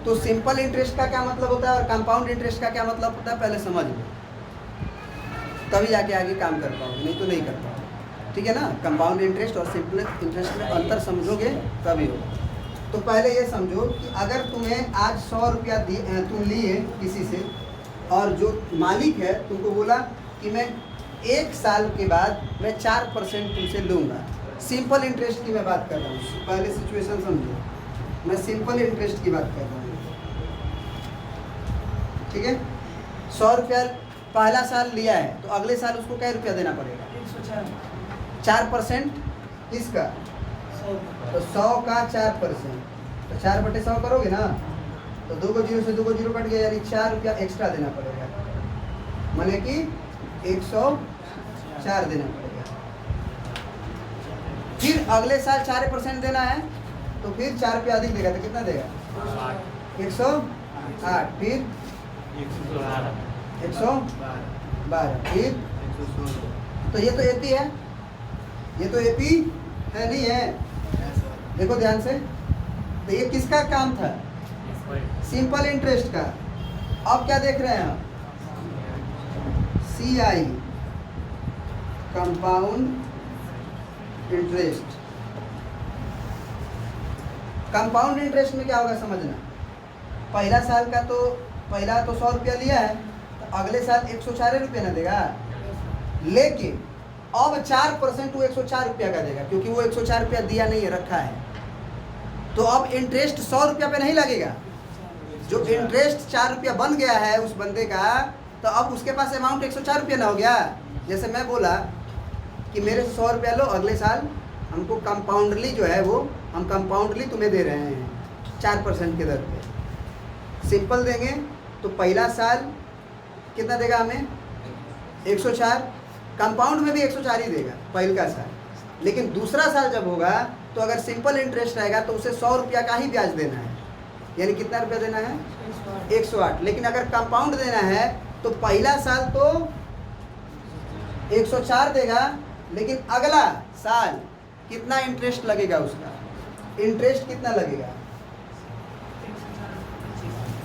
तो सिंपल इंटरेस्ट का क्या मतलब होता है और कंपाउंड इंटरेस्ट का क्या मतलब होता है पहले समझ लो, तभी जाके आगे काम कर पाओगे, नहीं तो नहीं कर पाओगे। ठीक है ना? कंपाउंड इंटरेस्ट और सिंपल इंटरेस्ट में अंतर समझोगे तभी होगा। तो पहले ये समझो कि अगर तुम्हें आज 100 रुपया तुम लिए किसी से, और जो मालिक है तुमको बोला कि मैं 1 साल के बाद मैं 4% तुमसे लूँगा। सिंपल इंटरेस्ट की मैं बात कर रहा हूँ, पहले सिचुएशन समझो, मैं सिंपल इंटरेस्ट की बात कर रहा हूँ। ठीक है? 100 रुपया पहला साल लिया है तो अगले साल उसको क्या रुपया देना पड़ेगा? 4% किसका? तो 100 का 4%, तो 4/100 करोगे ना, तो 2 को 0 से 2 को 0 कट गया, यानी 4 रुपया एक्स्ट्रा देना पड़ेगा, माने कि 104 देना पड़ेगा। फिर अगले साल 4% देना है तो फिर 4 रुपया अधिक देगा, तो कितना देगा? 108। फिर 112। फिर तो ये तो एपी है, ये तो एपी है, नहीं है? देखो ध्यान से, तो ये किसका काम था? सिंपल इंटरेस्ट का। अब क्या देख रहे हैं हम? CI compound interest. Compound interest में क्या होगा समझना, पहला साल का तो पहला तो 100 रुपया लिया है तो अगले साल 104 रुपया ना देगा, लेकिन अब 4% वो 104 रुपया का देगा, क्योंकि वो 104 रुपया दिया नहीं है, रखा है। तो अब इंटरेस्ट 100 रुपया पे नहीं लगेगा, जो इंटरेस्ट 4 रुपया बन गया है उस बंदे का, तो अब उसके पास अमाउंट 104 रुपया ना हो गया। जैसे मैं बोला कि मेरे 100 रुपया लो, अगले साल हमको कंपाउंडली जो है वो हम कंपाउंडली तुम्हें दे रहे हैं 4% के दर पे। सिंपल देंगे तो पहला साल कितना देगा हमें? 104। कंपाउंड में भी 104 ही देगा पहला साल, लेकिन दूसरा साल जब होगा तो अगर सिंपल इंटरेस्ट रहेगा तो उसे 100 रुपया का ही ब्याज देना है, यानी कितना रुपया देना है? 108। लेकिन अगर कंपाउंड देना है तो पहला साल तो 104 देगा, लेकिन अगला साल कितना इंटरेस्ट लगेगा उसका? इंटरेस्ट कितना लगेगा?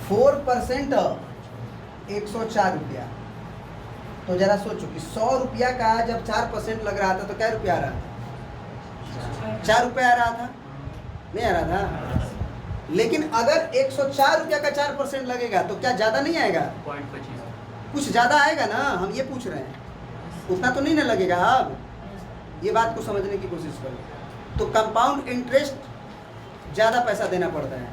4% 104 रुपया। तो जरा सोचो कि 100 रुपया का जब 4% लग रहा था तो क्या रुपया आ रहा था? 4 रुपया आ रहा था, नहीं आ रहा था? लेकिन अगर 104 रुपया का 4% लगेगा तो क्या ज़्यादा नहीं आएगा? 0.25 कुछ ज़्यादा आएगा ना, हम ये पूछ रहे हैं। उतना तो नहीं ना लगेगा। अब ये बात को समझने की कोशिश करो। तो कंपाउंड इंटरेस्ट ज़्यादा पैसा देना पड़ता है,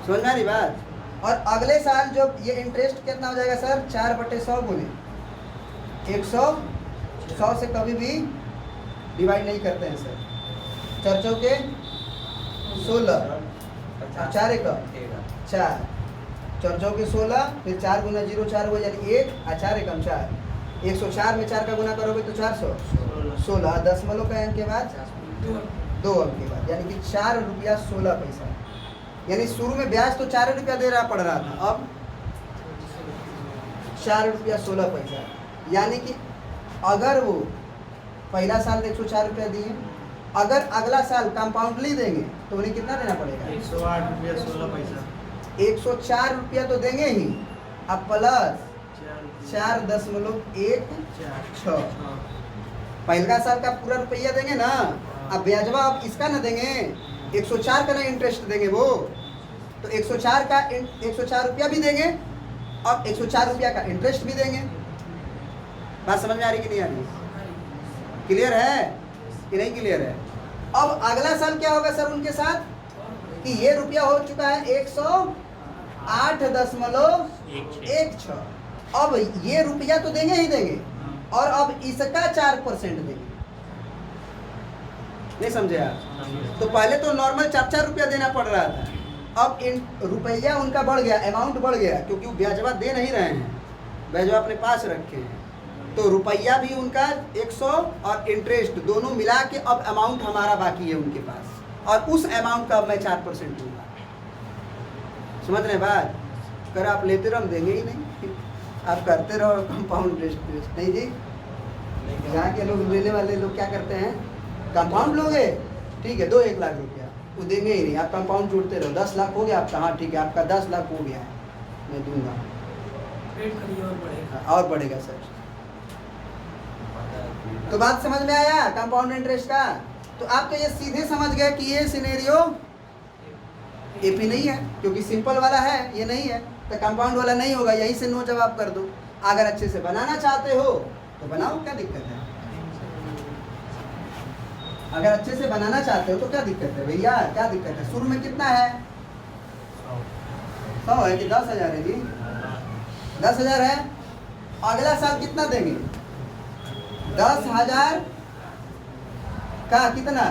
समझ में आ रही बात? और अगले साल जब ये इंटरेस्ट कितना हो जाएगा सर? 4/100 बोले 100 से कभी भी डिवाइड नहीं करते हैं सर। 4 चौके 16, 4 एक 4 4 चौके 16, फिर 4 गुना 0 4 हुआ यानी 1 और 4 एकम 4, 104 में 4 का गुना करोगे तो 416, 10 का अंक के बाद 2 अंक के बाद, यानी कि 4 रुपया 16 पैसा। यानी शुरू में ब्याज तो 4 रुपया दे रहा पड़ रहा था, अब 4 रुपया 16 पैसा। यानी कि अगर वो पहला साल 104 रुपया दिए, अगर अगला साल कंपाउंडली देंगे तो उन्हें कितना देना पड़ेगा? 108 रुपया 16 पैसा। 104 रुपया तो देंगे ही, अब प्लस 4.16 पहला साल का पूरा रुपया देंगे ना, अब ब्याजवा अब इसका ना देंगे, 104 का ना इंटरेस्ट देंगे वो, तो 104 का 104 रुपया भी देंगे और 104 रुपया का इंटरेस्ट भी देंगे। बात समझ में आ रही कि नहीं आ रही? क्लियर है कि नहीं क्लियर है? अब अगला साल क्या होगा सर उनके साथ कि ये रुपया हो चुका है 108.16। अब ये रुपया तो देंगे ही देंगे और अब इसका 4% देंगे। नहीं समझे आप? तो पहले तो नॉर्मल 4 रुपया देना पड़ रहा था, अब इन रुपया उनका बढ़ गया, अमाउंट बढ़ गया, क्योंकि वो ब्याजवा दे नहीं रहे हैं, ब्याजवा अपने पास रखे हैं, तो रुपया भी उनका 100 और इंटरेस्ट दोनों मिला के अब अमाउंट हमारा बाकी है उनके पास, और उस अमाउंट का मैं 4% दूंगा। समझ रहे बात? कर आप लेते रहो, हम देंगे ही नहीं, आप करते रहो कंपाउंड इंटरेस्ट। नहीं जी, यहाँ के लोग लेने वाले लोग क्या करते हैं, कंपाउंड लोगे ठीक है, दो 1 लाख रुपया, वो देंगे ही नहीं, आप कंपाउंड जोड़ते रहो, 10 लाख हो गया आपका, हाँ ठीक है आपका 10 लाख हो गया है, मैं दूंगा, और बढ़ेगा सर। तो बात समझ में आया कंपाउंड इंटरेस्ट का? तो आप तो ये सीधे समझ गए कि ये सिनेरियो एपी नहीं है, क्योंकि सिंपल वाला है, ये नहीं है, तो कंपाउंड वाला नहीं होगा, यही से नो जवाब कर दो। अगर अच्छे से बनाना चाहते हो तो बनाओ, क्या दिक्कत है? अगर अच्छे से बनाना चाहते हो तो क्या दिक्कत है भैया, क्या दिक्कत है? शुरू में कितना है? 100 है कि 10,000 है जी? 10,000 है। अगला साल कितना देंगे? 10,000 का कितना?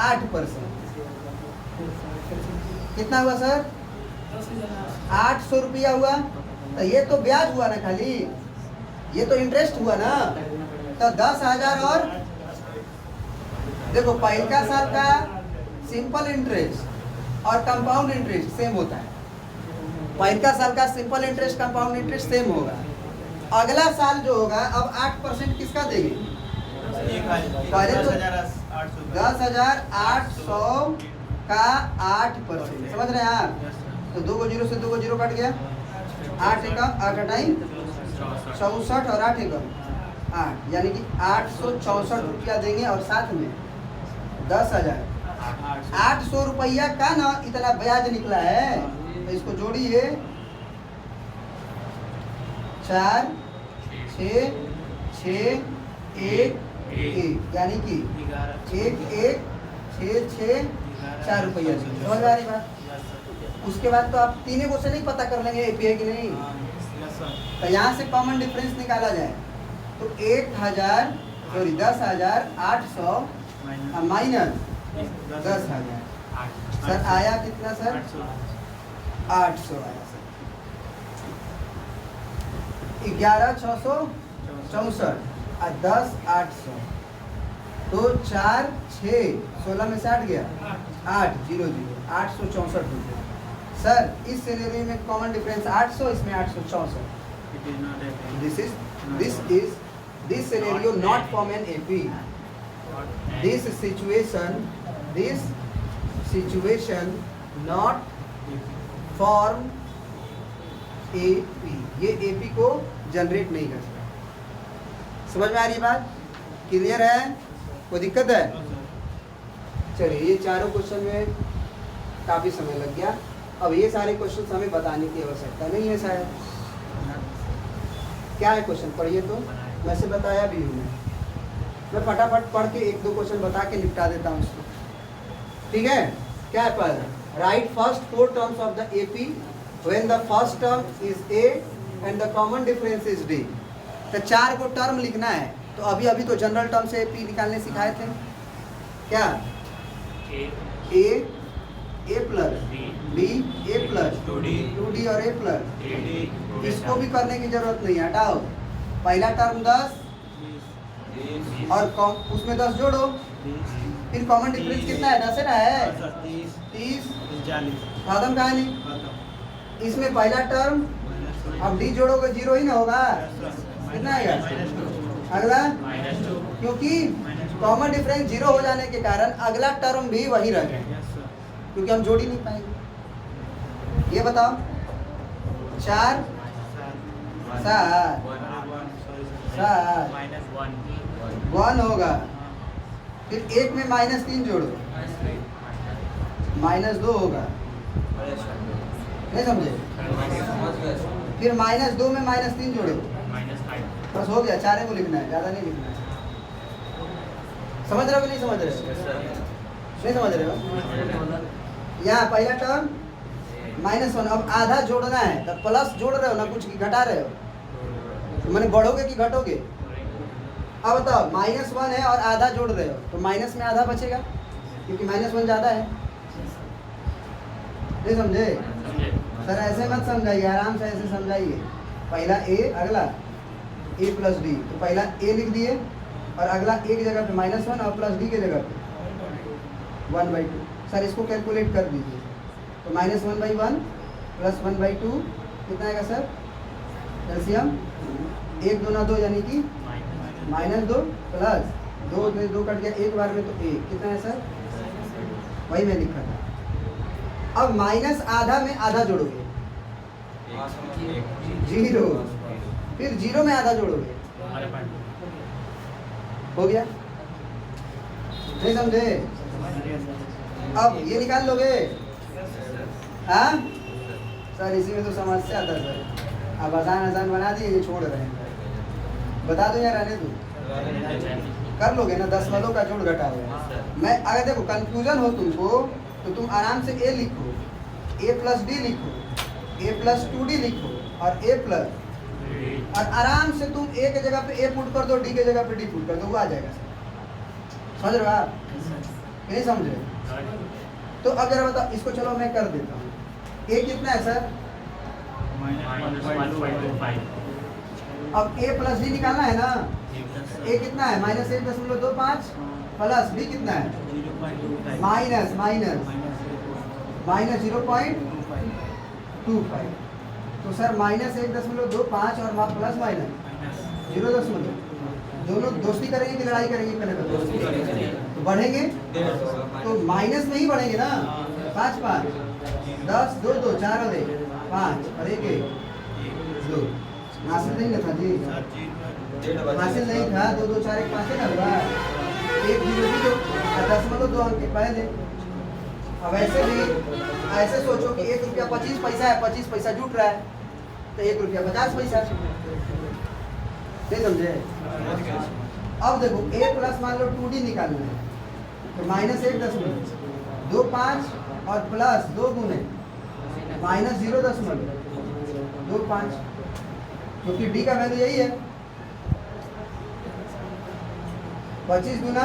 8%। कितना हुआ सर? 800 रुपया हुआ। तो ये तो ब्याज हुआ ना खाली, ये तो इंटरेस्ट हुआ ना। तो 10,000 और देखो पहला साल का सिंपल इंटरेस्ट और कंपाउंड इंटरेस्ट सेम होता है। पहला साल का simple interest compound interest same होगा। अगला साल जो होगा अब 8% किसका देंगे? पहले तो 10,800 का 8%, समझ रहे हैं आप? तो 2 को 0 से 2 को 0 कट गया, 8 एकम 8 अटाई 64 और 8 एकम 8, यानी कि 864 रुपया देंगे और साथ में 10,000। 800 रुपया का ना इतना ब्याज निकला है, तो इसको जोड़िए 4 6 6 1 1, यानी कि 1 1 6 6 4 रुपया। समझ आ रही बात? उसके बाद तो आप तीनों को से नहीं पता कर लेंगे एपी है कि नहीं। तो यहाँ से कॉमन डिफरेंस निकाला जाए तो 10,800 माइनस 10,000 सर आया कितना सर? 800 आया सर। 11,664 और 10,800 तो 4 6 16 में से 8 गया 8 0 0 864 रुपये। सर इस सिनेरियो में कॉमन डिफरेंस 800, इसमें 864। This scenario not form an AP. This situation not form AP. ये एपी को जनरेट नहीं कर सकता। समझ में आ रही बात? क्लियर है? कोई दिक्कत है? चलिए ये चारों क्वेश्चन में काफ़ी समय लग गया। अब ये सारे क्वेश्चन हमें बताने की आवश्यकता नहीं है शायद। क्या है क्वेश्चन? पढ़िए तो। वैसे बताया भी हूँ मैं फटाफट पढ़ के 1-2 क्वेश्चन बता के निपटा देता हूँ उसको। ठीक है? क्या है पहला? Right first 4 terms of the AP when the first term is A and the common difference is D. तो 4 को टर्म लिखना है। तो अभी तो जनरल टर्म से एपी निकालने सिखाए थे। क्या? ए ए प्लस बी ए प्लस 2D 2D और ए प्लस 3D इसको भी करने की जरूरत नहीं है, हटाओ। पहला टर्म 10 और उसमें 10 जोड़ो, फिर कॉमन डिफरेंस कितना है? 10 है ना, है 30 40 खत्म कहानी। इसमें पहला टर्म अब डी जोड़ोगे 0 ही ना होगा, कितना आएगा? अगला -2 क्योंकि कॉमन डिफरेंस 0 हो जाने के कारण अगला टर्म भी वही रह जाएगा, क्योंकि हम जोड़ ही नहीं पाएंगे। ये बताओ 4 7 7 1 होगा, फिर 1 में -3 जोड़ो, -2 होगा, नहीं समझे? फिर -2 में -3 जोड़ो, -5 बस हो गया। 4 को लिखना है, ज़्यादा नहीं लिखना है। समझ रहे हो कि नहीं समझ रहे हो? नहीं समझ रहे हो? यहाँ पहला टर्म -1, अब आधा जोड़ना है तो प्लस जोड़ रहे हो ना, कुछ की घटा रहे हो? मैंने बढ़ोगे कि घटोगे? अब बताओ -1 है और आधा जोड़ रहे हो तो माइनस में आधा बचेगा, क्योंकि -1 ज़्यादा है। नहीं समझे? समझे? सर ऐसे मत समझाइए, आराम से ऐसे समझाइए। पहला ए, अगला ए प्लस डी, तो पहला ए लिख दिए और अगला ए की जगह पे -1 और प्लस डी की जगह पे 1/2। सर इसको कैलकुलेट कर दीजिए, तो -1/1 प्लस 1/2 कितना आएगा सर? एलसीएम 1 2 ना 2 यानी कि -2 प्लस 2 में 2 कट गया एक बार में, तो 1 कितना है सर? वही मैं लिखा था। अब माइनस आधा में आधा जोड़ोगे 0, फिर 0 में आधा जोड़ोगे, हो गया? नहीं समझे? अब ये निकाल लोगे? हाँ सर, इसी में तो समस्या था सर। अब आसान बना दिए, ये छोड़ रहे हैं। बता दो यार, रहने दो, कर लोगे ना? 10 वालों का जोड़ घटा हुआ। मैं अगर देखो कंफ्यूजन हो तुमको तो तुम आराम से ए लिखो, ए प्लस डी लिखो, ए प्लस 2D लिखो और ए प्लस, और आराम से तुम ए के जगह पे ए पुट कर दो, डी के जगह पे डी पुट कर दो, वो आ जाएगा। समझ रहे हो आप? नहीं समझ रहे? तो अब जरा बताओ इसको, चलो मैं कर देता हूँ। ए कितना है सर? -1.25 अब ए प्लस डी निकालना है ना। ए कितना है? -1.25 प्लस डी कितना है? माइनस -0.25। तो सर -1.25 और प्लस माइनस 0.0, दोनों दोस्ती करेंगे कि लड़ाई करेंगे? पहले बताओ। तो बढ़ेंगे तो माइनस में ही बढ़ेंगे ना। 5 5 10 2 2 4 और 1 5 और 1 1 2। हासिल नहीं ना था जी, हासिल नहीं था। 2 2 4 1 5 ना हुआ, 1 0 0 10.2 अंक के पहले। अब ऐसे भी ऐसे सोचो कि 1 रुपया 25 पैसा है, 25 पैसा जुट रहा है, तो 1 रुपया 50 पैसा। नहीं समझे? अब देखो a प्लस मान लो 2D निकालना है, तो -1.25 और प्लस 2 गुने -0.25, क्योंकि d का वैल्यू यही है। 25 गुना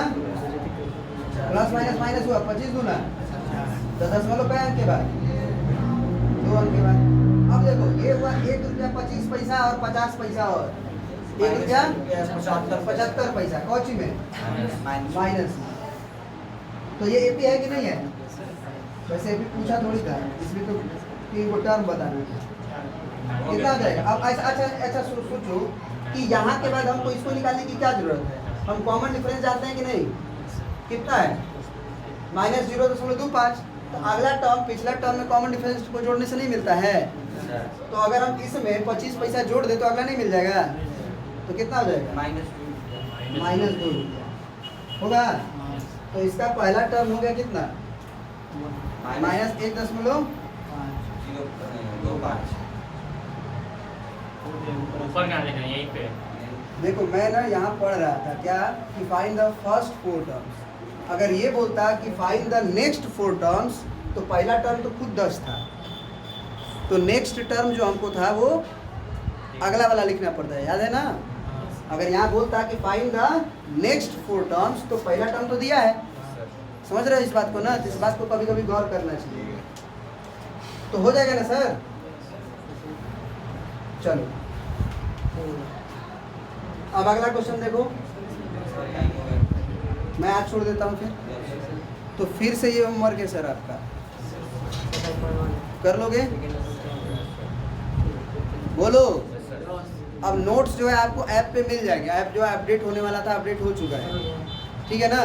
प्लस माइनस माइनस हुआ, 25 गुना तो 10 पे अंक के बाद 2 अंक के बाद। अब देखो ये हुआ 1 रुपया 25 पैसा और 50 पैसा, और 1 रुपया 75 पैसा कौची में माइनस। तो ये एपी है कि नहीं है? वैसे एपी पूछा थोड़ी था, इसमें तो 3 को टर्म बताना है। कितना आ जाएगा? अब ऐसा अच्छा सोचो कि यहाँ के बाद हमको इसको निकालने की क्या जरूरत है? हम कॉमन डिफरेंस जानते हैं कि नहीं? कितना है? -0.25। तो अगला टर्म पिछला टर्म में कॉमन डिफरेंस को जोड़ने से नहीं मिलता है। तो अगर हम इसमें 25 पैसा जोड़ दे तो अगला नहीं मिल जाएगा, तो कितना हो जाएगा? -2 रुपया होगा। तो इसका पहला टर्म हो गया कितना? -1.25। ऊपर कहाँ देखना है? यहीं पे देखो मैं ना यहाँ पढ़ रहा था क्या कि फाइंड द फर्स्ट 4 टर्म्स। अगर ये बोलता कि फाइंड द नेक्स्ट 4 टर्म्स, तो पहला टर्म तो खुद 10 था, तो नेक्स्ट टर्म जो हमको था वो अगला वाला लिखना पड़ता है, याद है ना? अगर यहाँ बोलता कि फाइंड द नेक्स्ट 4 टर्म्स, तो पहला टर्म तो दिया है। समझ रहे हो इस बात को ना? तो इस बात को कभी कभी गौर करना चाहिए। तो हो जाएगा ना सर? चलो अब अगला क्वेश्चन देखो, मैं आज छोड़ देता हूँ तो फिर से ये होमवर्क है सर आपका, कर लोगे? बोलो। अब नोट्स जो है आपको ऐप पे मिल जाएंगे, ऐप जो है अपडेट होने वाला था, अपडेट हो चुका है, ठीक है ना?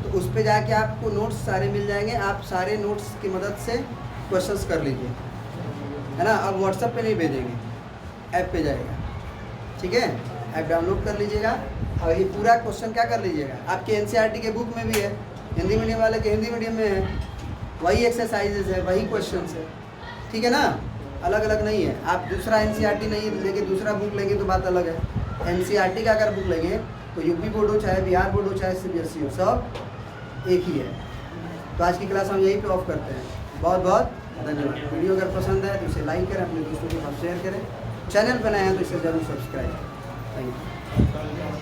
तो उस पे जाके आपको नोट्स सारे मिल जाएंगे, आप सारे नोट्स की मदद से क्वेश्चंस कर लीजिए, है ना? अब व्हाट्सएप पे नहीं भेजेंगे, ऐप पे जाएगा, ठीक है? ऐप डाउनलोड कर लीजिएगा और ये पूरा क्वेश्चन क्या कर लीजिएगा, आपके एनसीईआरटी के बुक में भी है, हिंदी मीडियम वाले के हिंदी मीडियम में है, वही एक्सरसाइजेज है, वही क्वेश्चंस है, ठीक है ना? अलग अलग नहीं है। आप दूसरा एनसीईआरटी नहीं लेके दूसरा बुक लेंगे तो बात अलग है। एनसीईआरटी का अगर बुक लेंगे तो यूपी बोर्ड हो चाहे बिहार बोर्ड हो चाहे सीबीएसई हो, सब एक ही है। तो आज की क्लास हम यहीं पे ऑफ करते हैं। बहुत बहुत धन्यवाद। वीडियो अगर पसंद है तो इसे लाइक करें, अपने दोस्तों के साथ शेयर करें, चैनल पर नए हैं तो इसे जरूर सब्सक्राइब करें। Thank you.